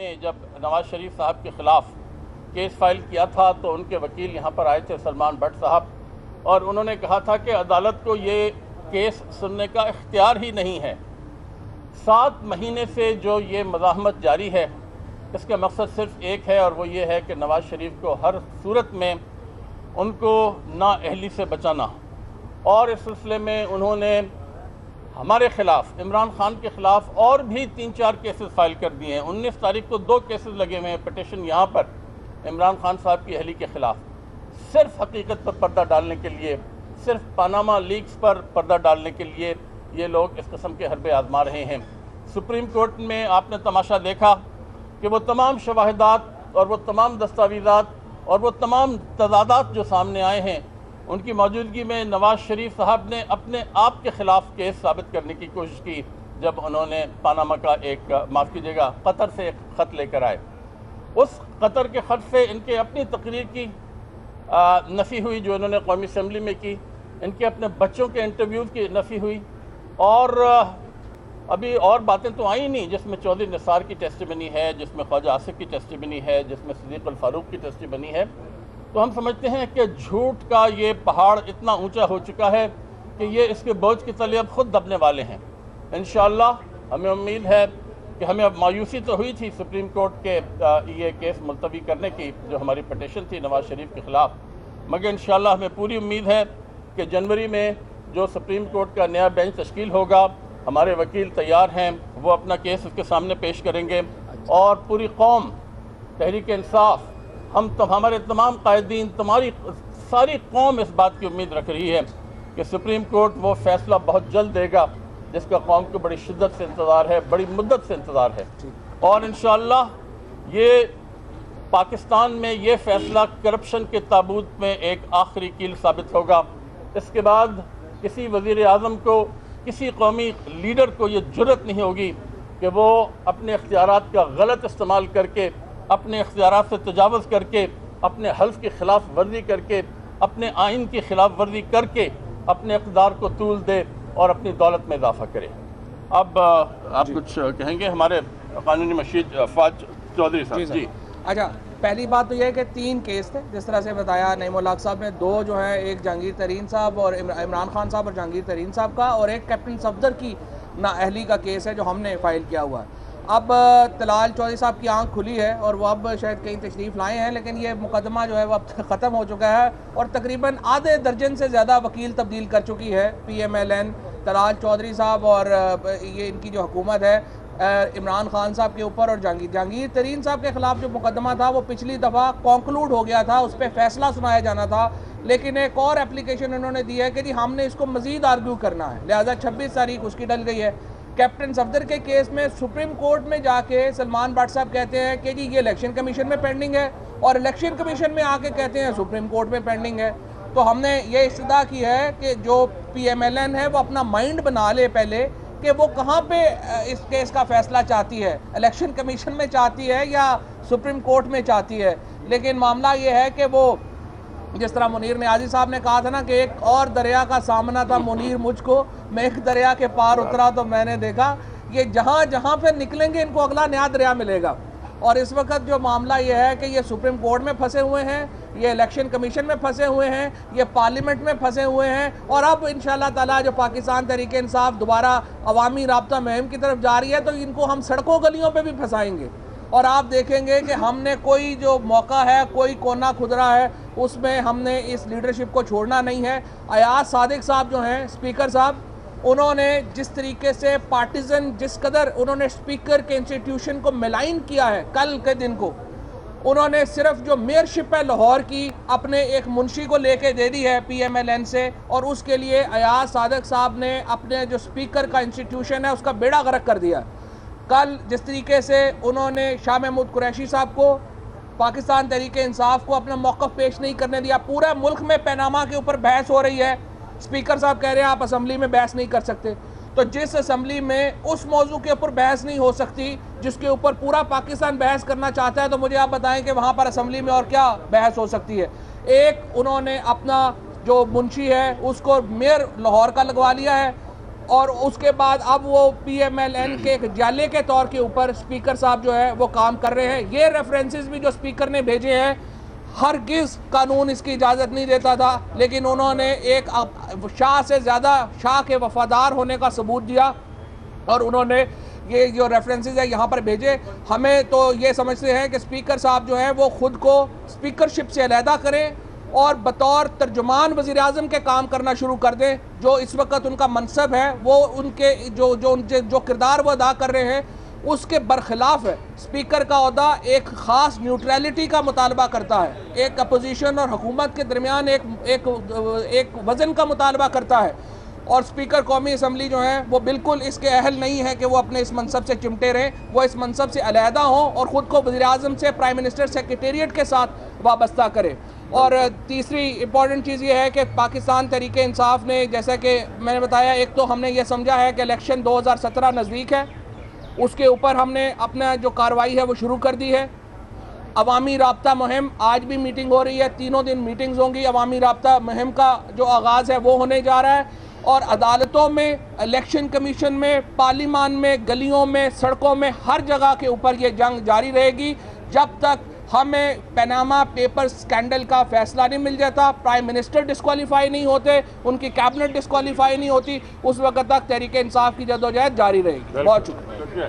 ने जब नवाज शरीफ साहब के ख़िलाफ़ केस फाइल किया था तो उनके वकील यहाँ पर आए थे सलमान भट्ट साहब, और उन्होंने कहा था कि अदालत को ये केस सुनने का इख्तियार ही नहीं है। 7 महीने से जो ये मज़ाहमत जारी है, इसका मकसद सिर्फ एक है और वो ये है कि नवाज शरीफ को हर सूरत में उनको नाअहली से बचाना। और इस सिलसिले में उन्होंने हमारे ख़िलाफ़, इमरान खान के ख़िलाफ़ और भी 3-4 केसेस फाइल कर दिए हैं। 19 तारीख को 2 केसेस लगे हुए हैं पिटिशन यहाँ पर इमरान खान साहब की अहली के ख़िलाफ़, सिर्फ हकीकत पर पर्दा डालने के लिए, सिर्फ पानामा लीक्स पर पर्दा डालने के लिए ये लोग इस किस्म के हरबे आजमा रहे हैं। सुप्रीम कोर्ट में आपने तमाशा देखा कि वो तमाम शवाहिदात और वो तमाम दस्तावेज़ात और वो तमाम तजादात जो सामने आए हैं, उनकी मौजूदगी में नवाज शरीफ साहब ने अपने आप के ख़िलाफ़ केस साबित करने की कोशिश की जब उन्होंने पानामा का एक, माफ़ कीजिएगा, कतर से एक ख़त लेकर आए। उस कतर के ख़त से इनके अपनी तकरीर की नफ़ी हुई जो इन्होंने कौमी असम्बली में की, इनके अपने बच्चों के इंटरव्यूज़ की नफ़ी हुई, और अभी और बातें तो आई नहीं, जिसमें चौधरी निसार की टेस्टिमनी है, जिसमें ख्वाजा आसिफ की टेस्टिमनी है, जिसमें सिद्दीक़ अल फारूक की टेस्टिमनी है। तो हम समझते हैं कि झूठ का ये पहाड़ इतना ऊंचा हो चुका है कि ये इसके बोझ के तले अब ख़ुद दबने वाले हैं। इंशाअल्लाह हमें उम्मीद है कि हमें अब मायूसी तो हुई थी सुप्रीम कोर्ट के ये केस मुलतवी करने की, जो हमारी पटिशन थी नवाज शरीफ के ख़िलाफ़, मगर इंशाअल्लाह हमें पूरी उम्मीद है कि जनवरी में जो सुप्रीम कोर्ट का नया बेंच तश्कील होगा, हमारे वकील तैयार हैं, वो अपना केस उसके सामने पेश करेंगे और पूरी कौम, तहरीक इंसाफ, हमारे तमाम कायदीन, तुम्हारी सारी कौम इस बात की उम्मीद रख रही है कि सुप्रीम कोर्ट वो फ़ैसला बहुत जल्द देगा जिसका कौम को बड़ी शिद्दत से इंतज़ार है, बड़ी मुद्दत से इंतज़ार है। और इंशाअल्लाह ये पाकिस्तान में ये फ़ैसला करप्शन के ताबूत में एक आखिरी कील साबित होगा। इसके बाद किसी वज़ीर आज़म को, किसी कौमी लीडर को ये जुर्रत नहीं होगी कि वो अपने इख्तियारात का गलत इस्तेमाल करके, अपने इख्तियारात से तजावुज़ करके, अपने हल्फ की खिलाफ वर्जी करके, अपने आइन की खिलाफ वर्जी करके अपने इक़्तिदार को तूल दे और अपनी दौलत में इजाफा करे। अब आप कुछ कहेंगे हमारे कानूनी मशीद फाज चौधरी साहब? जी, अच्छा, पहली बात तो यह है कि 3 केस थे, जिस तरह से बताया नईमुल हक साहब ने। 2 जो है, एक जहांगीर तरीन साहब और इमरान खान साहब और जहांगीर तरीन साहब का, और एक कैप्टन सफदर की नाअहली का केस है जो हमने फ़ाइल किया हुआ है। अब तलाल चौधरी साहब की आंख खुली है और वो अब शायद कहीं तशरीफ़ लाए हैं, लेकिन ये मुकदमा जो है वो अब ख़त्म हो चुका है और तकरीबन आधे दर्जन से ज़्यादा वकील तब्दील कर चुकी है PMLN, तलाल चौधरी साहब और ये इनकी जो हुकूमत है इमरान खान साहब के ऊपर, और जहांगीर तरीन साहब के ख़िलाफ़ जो मुकदमा था वो पिछली दफ़ा कॉन्क्लूड हो गया था, उस पर फ़ैसला सुनाया जाना था, लेकिन एक और एप्लीकेशन उन्होंने दी है कि जी हमने इसको मज़ीद आर्ग्यू करना है, लिहाजा 26 तारीख उसकी डल गई है। कैप्टन सफदर के केस में सुप्रीम कोर्ट में जाके सलमान भट्ट साहब कहते हैं कि जी ये इलेक्शन कमीशन में पेंडिंग है, और इलेक्शन कमीशन में आके कहते हैं सुप्रीम कोर्ट में पेंडिंग है। तो हमने ये इस्तदा की है कि जो PMLN है वो अपना माइंड बना ले पहले कि वो कहाँ पे इस केस का फ़ैसला चाहती है, इलेक्शन कमीशन में चाहती है या सुप्रीम कोर्ट में चाहती है। लेकिन मामला ये है कि वो, जिस तरह मुनीर नियाज़ी साहब ने कहा था ना कि एक और दरिया का सामना था मुनीर मुझको, मैं एक दरिया के पार उतरा तो मैंने देखा, ये जहाँ जहाँ पे निकलेंगे इनको अगला नया दरिया मिलेगा। और इस वक्त जो मामला ये है कि ये सुप्रीम कोर्ट में फंसे हुए हैं, ये इलेक्शन कमीशन में फंसे हुए हैं, ये पार्लियामेंट में फंसे हुए हैं, और अब इंशाअल्लाह ताला जो पाकिस्तान तहरीक इंसाफ दोबारा अवामी राब्ता मुहिम की तरफ जा रही है तो इनको हम सड़कों गलियों पे भी फंसाएंगे। और आप देखेंगे कि हमने कोई जो मौका है, कोई कोना खुदरा है, उसमें हमने इस लीडरशिप को छोड़ना नहीं है। अयाज सादिक साहब जो हैं स्पीकर साहब, उन्होंने जिस तरीके से पार्टीजन, जिस कदर उन्होंने स्पीकर के इंस्टीट्यूशन को मिलाइन किया है, कल के दिन को उन्होंने सिर्फ जो मेयरशिप है लाहौर की अपने एक मुंशी को लेके दे दी है PMLN से, और उसके लिए अयाज सादिक साहब ने अपने जो स्पीकर का इंस्टीट्यूशन है उसका बेड़ा गर्क कर दिया। कल जिस तरीके से उन्होंने शाह महमूद कुरैशी साहब को, पाकिस्तान तहरीक इंसाफ को अपना मौक़िफ़ पेश नहीं करने दिया। पूरा मुल्क में पैनामा के ऊपर बहस हो रही है, स्पीकर साहब कह रहे हैं आप असम्बली में बहस नहीं कर सकते। तो जिस असम्बली में उस मौजू के ऊपर बहस नहीं हो सकती जिसके ऊपर पूरा पाकिस्तान बहस करना चाहता है, तो मुझे आप बताएं कि वहाँ पर असम्बली में और क्या बहस हो सकती है। एक उन्होंने अपना जो मुंशी है उसको मेयर लाहौर का लगवा लिया है, और उसके बाद अब वो PMLN के एक जाले के तौर के ऊपर स्पीकर साहब जो है वो काम कर रहे हैं। ये रेफरेंसेस भी जो स्पीकर ने भेजे हैं, हरगिज़ कानून इसकी इजाज़त नहीं देता था, लेकिन उन्होंने एक शाह से ज़्यादा शाह के वफादार होने का सबूत दिया और उन्होंने ये जो रेफरेंसेस है यहाँ पर भेजे। हमें तो ये समझते हैं कि स्पीकर साहब जो है वो खुद को स्पीकरशिप से अलहदा करें और बतौर तर्जुमान वज़ीर-ए-आज़म के काम करना शुरू कर दें। जो इस वक्त उनका मनसब है वो उनके जो किरदार वो अदा कर रहे हैं उसके बरखिलाफ है। स्पीकर का ओहदा एक ख़ास न्यूट्रलिटी का मुतालबा करता है, एक अपोजिशन और हुकूमत के दरमियान एक वज़न का मुतालबा करता है और स्पीकर कौमी असम्बली जो है वो बिल्कुल इसके अहल नहीं है कि वो अपने इस मनसब से चिमटे रहें। वो इस मनसब से अलहदा हों और ख़ुद को वज़ीर-ए-आज़म से प्राइम मिनिस्टर सेक्रेटेरिएट के साथ वाबस्ता करें। और तीसरी इम्पॉर्टेंट चीज़ ये है कि पाकिस्तान तहरीक इंसाफ ने, जैसा कि मैंने बताया, एक तो हमने ये समझा है कि इलेक्शन 2017 नज़दीक है, उसके ऊपर हमने अपना जो कार्रवाई है वो शुरू कर दी है। अवामी राब्ता मुहिम, आज भी मीटिंग हो रही है, 3 दिन मीटिंग्स होंगी। अवामी राब्ता मुहिम का जो आगाज़ है वो होने जा रहा है और अदालतों में, इलेक्शन कमीशन में, पार्लिमान में, गलियों में, सड़कों में, हर जगह के ऊपर ये जंग जारी रहेगी जब तक हमें पनामा पेपर स्कैंडल का फैसला नहीं मिल जाता, प्राइम मिनिस्टर डिस्क्वालीफाई नहीं होते, उनकी कैबिनेट डिस्क्वालीफाई नहीं होती, उस वक्त तक तहरीक इंसाफ की जद्दोजहद जारी रहेगी। बहुत शुक्रिया।